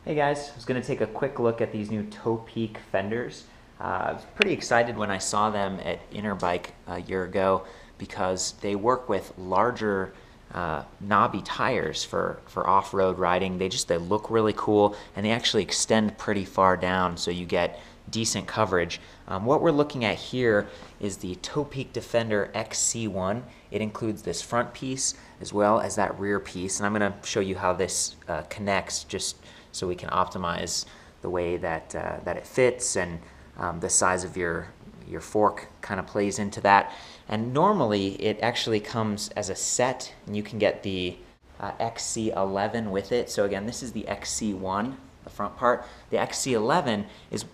Hey guys, I was going to take a quick look at these new Topeak Fenders. I was pretty excited when I saw them at Interbike a year ago because they work with larger knobby tires for off-road riding. They look really cool, and they actually extend pretty far down, so you get decent coverage. What we're looking at here is the Topeak DeFender XC1. It includes this front piece as well as that rear piece, and I'm going to show you how this connects just so we can optimize the way that it fits, and the size of your fork kind of plays into that. And normally it actually comes as a set, and you can get the XC11 with it. So again, this is the XC1, the front part. The XC11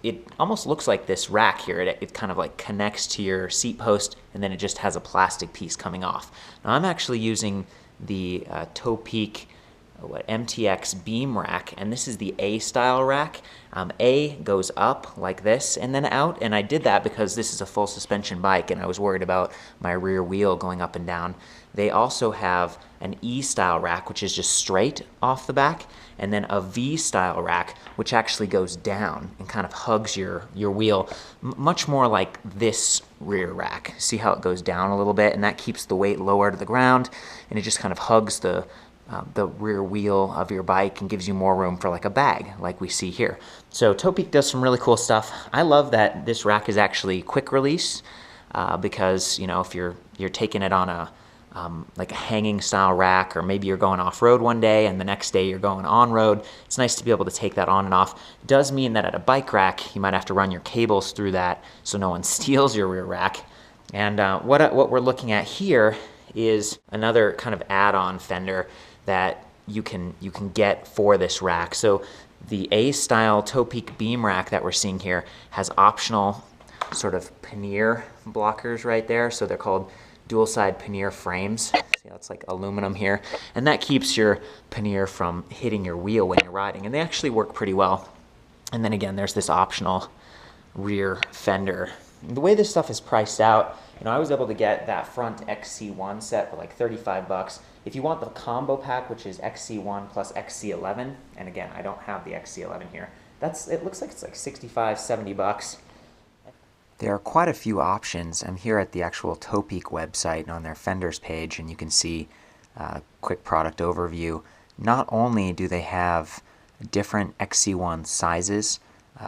it almost looks like this rack here. It kind of like connects to your seat post, and then it just has a plastic piece coming off. Now I'm actually using the Topeak MTX BeamRack, and this is the A style rack. A goes up like this and then out, and I did that because this is a full suspension bike and I was worried about my rear wheel going up and down. They also have an E style rack, which is just straight off the back, and then a V style rack, which actually goes down and kind of hugs your wheel, much more like this rear rack. See how it goes down a little bit, and that keeps the weight lower to the ground, and it just kind of hugs the rear wheel of your bike and gives you more room for like a bag like we see here. So Topeak does some really cool stuff. I love that this rack is actually quick release because, you know, if you're taking it on a like a hanging style rack, or maybe you're going off-road one day and the next day you're going on-road, it's nice to be able to take that on and off. It does mean that at a bike rack you might have to run your cables through that so no one steals your rear rack. And what we're looking at here is another kind of add-on fender that you can get for this rack. So the A-style Topeak BeamRack that we're seeing here has optional sort of pannier blockers right there. So they're called dual-side pannier frames. See how it's like aluminum here? And that keeps your pannier from hitting your wheel when you're riding. And they actually work pretty well. And then again, there's this optional rear fender. The way this stuff is priced out, you know, I was able to get that front XC1 set for like 35 bucks. If you want the combo pack, which is XC1 plus XC11, and again, I don't have the XC11 here, it looks like it's like 65, 70 bucks. There are quite a few options. I'm here at the actual Topeak website and on their Fenders page, and you can see a quick product overview. Not only do they have different XC1 sizes,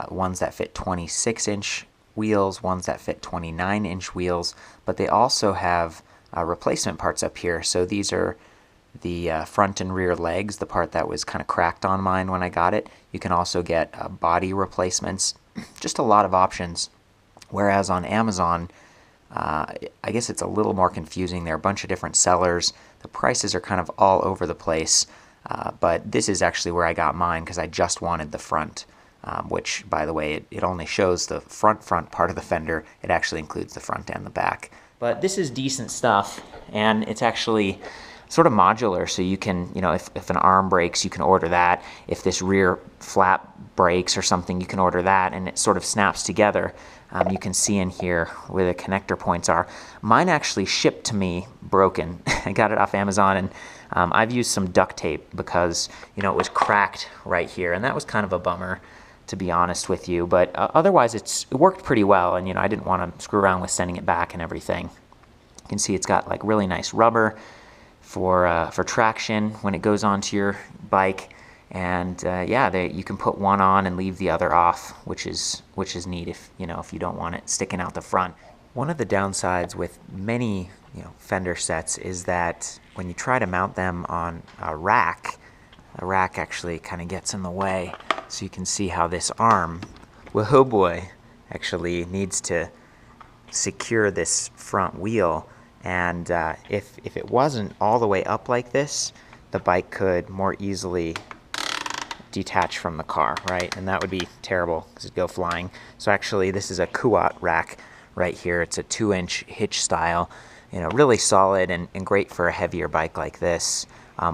ones that fit 26-inch wheels, ones that fit 29-inch wheels, but they also have replacement parts up here. So these are the front and rear legs, the part that was kind of cracked on mine when I got it. You can also get body replacements, just a lot of options. Whereas on Amazon, I guess it's a little more confusing. There are a bunch of different sellers. The prices are kind of all over the place, but this is actually where I got mine because I just wanted the front. Which, by the way, it only shows the front part of the fender. It actually includes the front and the back. But this is decent stuff, and it's actually sort of modular, so you can, you know, if an arm breaks, you can order that. If this rear flap breaks or something, you can order that, and it sort of snaps together. You can see in here where the connector points are. Mine actually shipped to me broken. I got it off Amazon, and I've used some duct tape because, you know, it was cracked right here, and that was kind of a bummer, to be honest with you, but otherwise it worked pretty well, and you know, I didn't want to screw around with sending it back and everything. You can see it's got like really nice rubber for traction when it goes onto your bike, and yeah, you can put one on and leave the other off, which is neat if you don't want it sticking out the front. One of the downsides with many Fender sets is that when you try to mount them on a rack, the rack actually kind of gets in the way. So you can see how this arm, whoa boy, actually needs to secure this front wheel. And if it wasn't all the way up like this, the bike could more easily detach from the car, right? And that would be terrible because it'd go flying. So actually, this is a Kuat rack right here. It's a 2-inch hitch style, really solid and great for a heavier bike like this,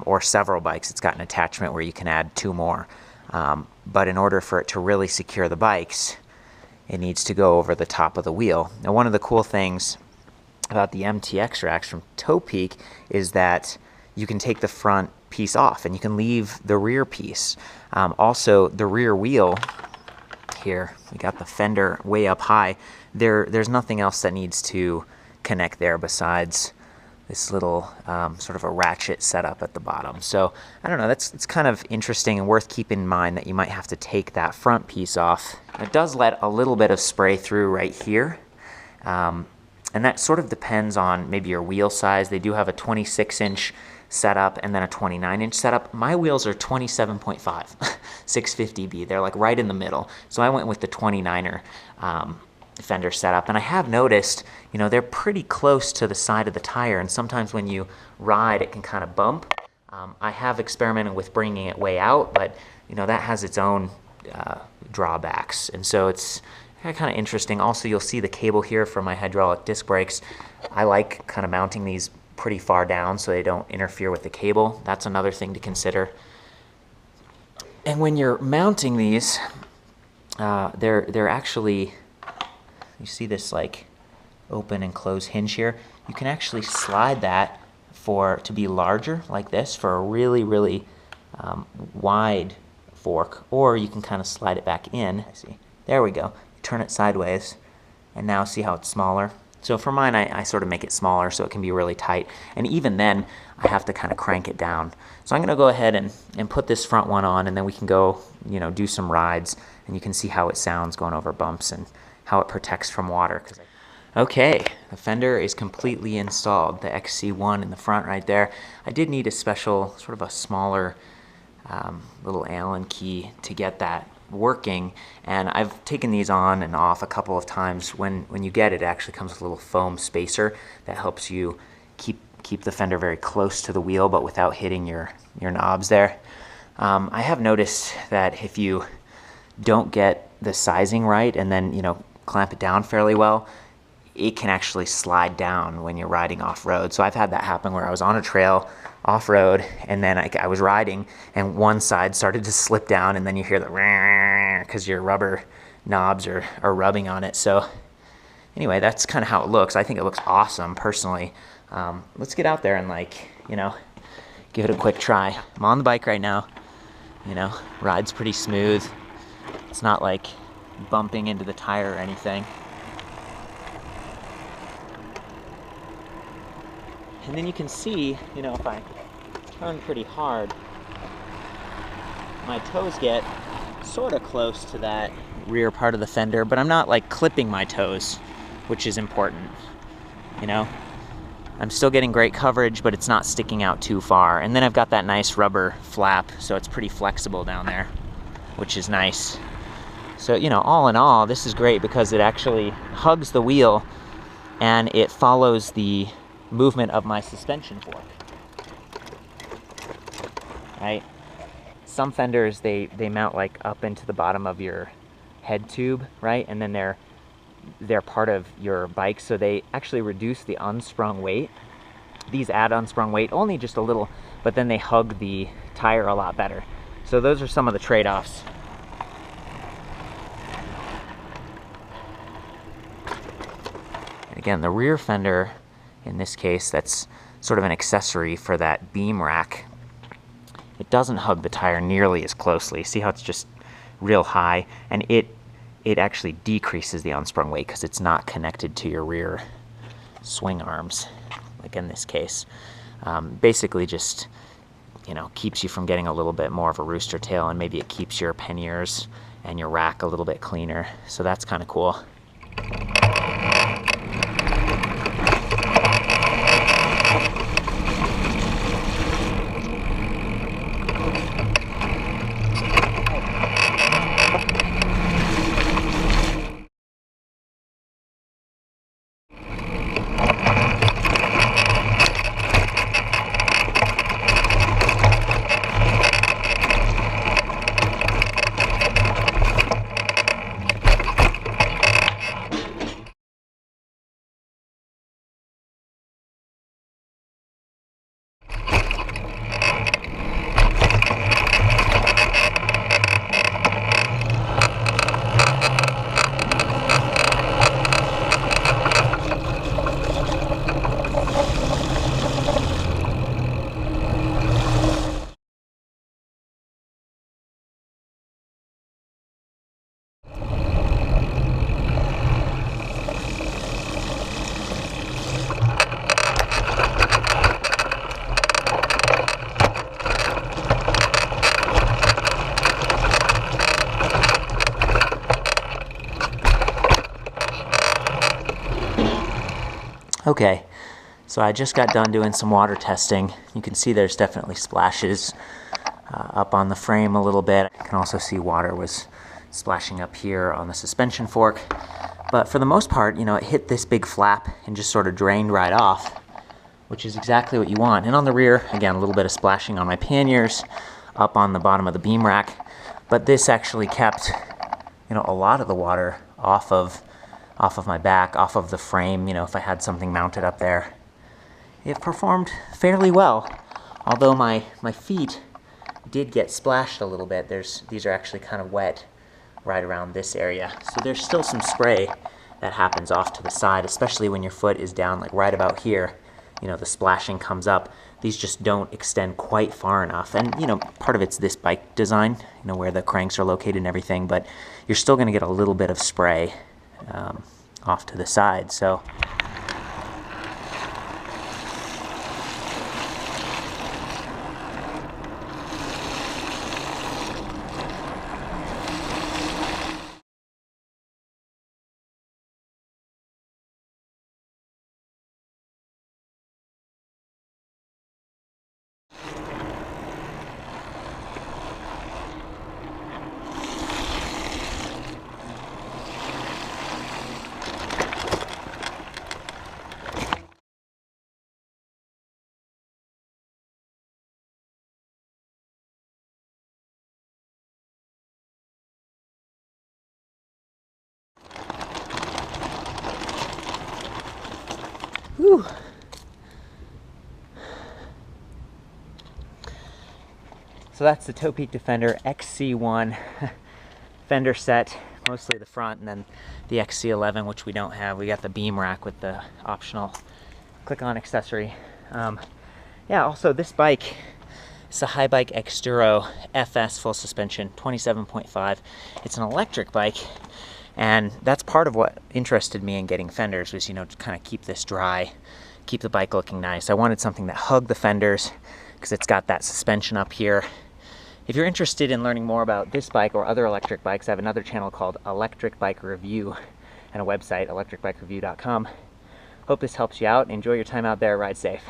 or several bikes. It's got an attachment where you can add 2 more. But in order for it to really secure the bikes, it needs to go over the top of the wheel. Now, one of the cool things about the MTX racks from Topeak is that you can take the front piece off, and you can leave the rear piece. Also, the rear wheel here, we got the fender way up high. There's nothing else that needs to connect there besides this little sort of a ratchet setup at the bottom. So I don't know, it's kind of interesting and worth keeping in mind that you might have to take that front piece off. It does let a little bit of spray through right here. And that sort of depends on maybe your wheel size. They do have a 26-inch setup and then a 29-inch setup. My wheels are 27.5 650B. They're like right in the middle. So I went with the 29er Fender setup, and I have noticed, you know, they're pretty close to the side of the tire, and sometimes when you ride it can kind of bump. I have experimented with bringing it way out, but you know, that has its own drawbacks, and so it's kind of interesting. Also, you'll see the cable here for my hydraulic disc brakes. I like kind of mounting these pretty far down so they don't interfere with the cable. That's another thing to consider. And when you're mounting these, they're actually, you see this like open and close hinge here. You can actually slide that to be larger like this for a really wide fork, or you can kind of slide it back in. See, there we go. Turn it sideways, and now see how it's smaller. So for mine, I sort of make it smaller so it can be really tight, and even then I have to kind of crank it down. So I'm gonna go ahead and put this front one on, and then we can go, you know, do some rides, and you can see how it sounds going over bumps and how it protects from water. Okay, the fender is completely installed, the XC1 in the front right there. I did need a special, sort of a smaller little Allen key to get that working, and I've taken these on and off a couple of times. When you get it, it actually comes with a little foam spacer that helps you keep the fender very close to the wheel but without hitting your knobs there. I have noticed that if you don't get the sizing right and then, you know, clamp it down fairly well, it can actually slide down when you're riding off-road. So I've had that happen where I was on a trail off-road, and then I was riding and one side started to slip down, and then you hear the because your rubber knobs are rubbing on it. So anyway, that's kind of how it looks. I think it looks awesome personally. Let's get out there and, like, you know, give it a quick try. I'm on the bike right now, you know, ride's pretty smooth. It's not like bumping into the tire or anything. And then you can see, you know, if I turn pretty hard, my toes get sort of close to that rear part of the fender, but I'm not like clipping my toes, which is important, you know? I'm still getting great coverage, but it's not sticking out too far. And then I've got that nice rubber flap, so it's pretty flexible down there, which is nice. So, you know, all in all, this is great because it actually hugs the wheel and it follows the movement of my suspension fork, right? Some fenders, they mount like up into the bottom of your head tube, right? And then they're part of your bike, so they actually reduce the unsprung weight. These add unsprung weight only just a little, but then they hug the tire a lot better. So those are some of the trade-offs. And again, the rear fender, in this case, that's sort of an accessory for that beam rack. It doesn't hug the tire nearly as closely. See how it's just real high? And it actually decreases the unsprung weight because it's not connected to your rear swing arms, like in this case. Basically just, you know, keeps you from getting a little bit more of a rooster tail, and maybe it keeps your panniers and your rack a little bit cleaner. So that's kind of cool. Okay, so I just got done doing some water testing. You can see there's definitely splashes up on the frame a little bit. You can also see water was splashing up here on the suspension fork. But for the most part, you know, it hit this big flap and just sort of drained right off, which is exactly what you want. And on the rear, again, a little bit of splashing on my panniers, up on the bottom of the beam rack. But this actually kept, you know, a lot of the water off of my back, off of the frame, you know, if I had something mounted up there. It performed fairly well, although my feet did get splashed a little bit. These are actually kind of wet right around this area. So there's still some spray that happens off to the side, especially when your foot is down like right about here. You know, the splashing comes up. These just don't extend quite far enough. And, you know, part of it's this bike design, you know, where the cranks are located and everything, but you're still gonna get a little bit of spray off to the side. So whew. So that's the Topeak DeFender XC1 fender set, mostly the front, and then the XC11, which we don't have. We got the beam rack with the optional click-on accessory. Yeah, also this bike, it's a High Bike Xduro FS full suspension, 27.5. It's an electric bike, and that's part of what interested me in getting fenders was, you know, to kind of keep this dry, keep the bike looking nice. I wanted something that hugged the fenders because it's got that suspension up here. If you're interested in learning more about this bike or other electric bikes, I have another channel called Electric Bike Review and a website, electricbikereview.com. Hope this helps you out. Enjoy your time out there. Ride safe.